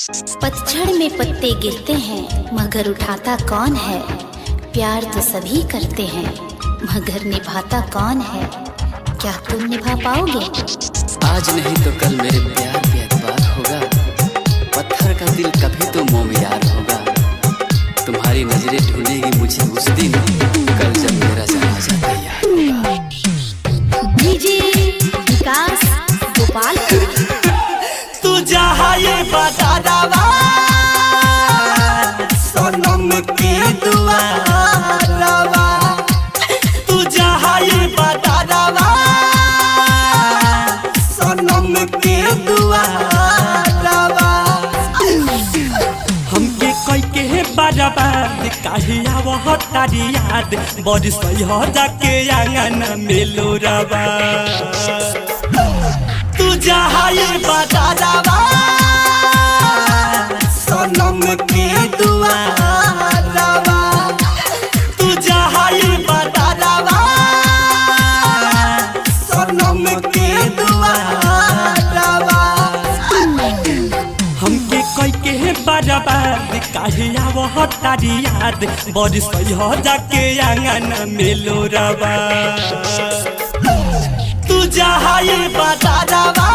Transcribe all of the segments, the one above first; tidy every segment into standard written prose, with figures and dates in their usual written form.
पतझड़ में पत्ते गिरते हैं मगर उठाता कौन है। प्यार तो सभी करते हैं मगर निभाता कौन है। क्या तुम निभा पाओगे? आज नहीं तो कल मेरे प्यार पे एतबार होगा। पत्थर का दिल कभी तो मोमियार होगा। तुम्हारी नजरें ढूंढेगी मुझे उस दिन, कल जब मेरा जनाजा तैयार होगा। डीजे विकास गोपाल तू जहाँ ये बता दवा सोनम की दुआ रवा। तू जहाँ ये बता दवा सोनम की दुआ रवा। हमके कोई के बर्बाद काहे आवह तारी याद, बड़ी सही हो जाके आंगन में लोरावा। तू जहाँ ये बता दवा सोनम की दुआ रवा। तू जहाँ ये बता दवा सोनम की दुआ रवा। हमके कोई के बर्बाद काहे आवह तारी याद, बड़ी सही हो जाके आंगन में लोरावा। तू जहाँ ये बता दवा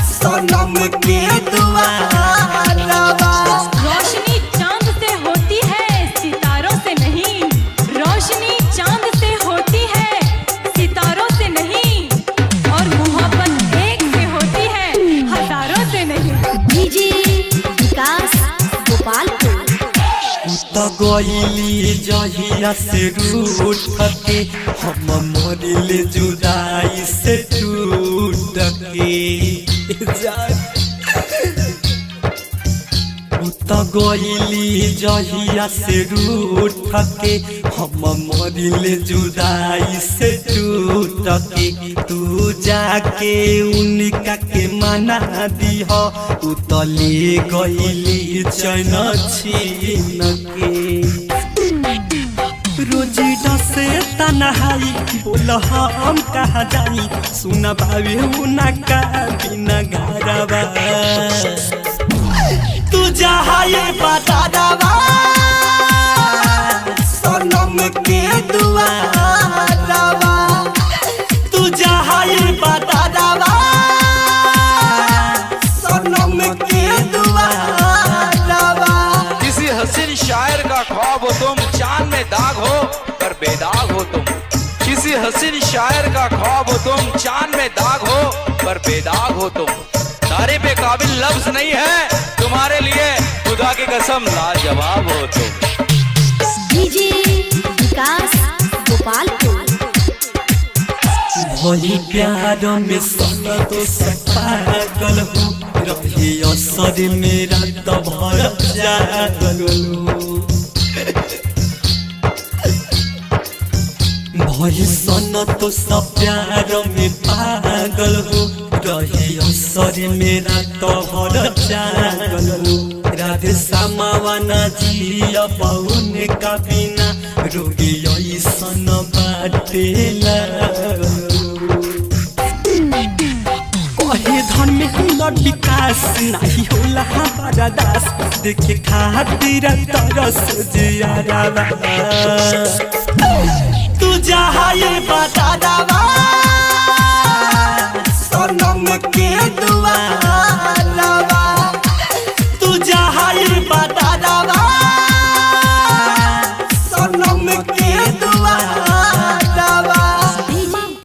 सोनम की दुआ रवा। रोशनी चांद से होती है सितारों से नहीं। रोशनी चांद से होती है सितारों से नहीं। और मोहब्बत एक से होती है हजारों से नहीं। डीजे विकास गोपाल तो गोइली जहिया से रूठ के हम मरिले जुदाई से टूट के तो गोइली जहिया से रूठ के हम मरिले जुदाई से टूट के। तू जाके उनका के मना दीह उतले गइली चैन छीन के। रोजी डसे तन्हाई बोल हम कहाँ जाई, सुन भावे उनका बिना घरवा। तू जहाँ ये बता दवा सोनम की दुआ रवा। तू जहाँ ये बता दवा सोनम की दुआ रवा। किसी हसीन शायर का ख्वाब हो तुम, चांद में दाग हो पर बेदाग हो तुम। किसी हसीन शायर का ख्वाब हो तुम, चांद में दाग हो पर बेदाग हो तुम। तारीफ काबिल लफ्ज नहीं है तुम्हारे लिए, खुदा की कसम लाजवाब हो तुम। डीजे विकास गोपाल वही प्यार में सन तो पागल हो रही असर मेरा तो भर जागल हो। वही सन तो सब प्यार में पागल हो रही असर मेरा तो भर जागल हो। राधे सामावाना जिया बहुन का बिना रोगी सन बाटेला। कहे धन में हुनर विकास नहीं होला हमारा दास, देखे खातिर तरस जियारावा। तू जहाँ ये बता दवा सोनम की दुआ रवा। तू जहाँ ये बता दवा सोनम की दुआ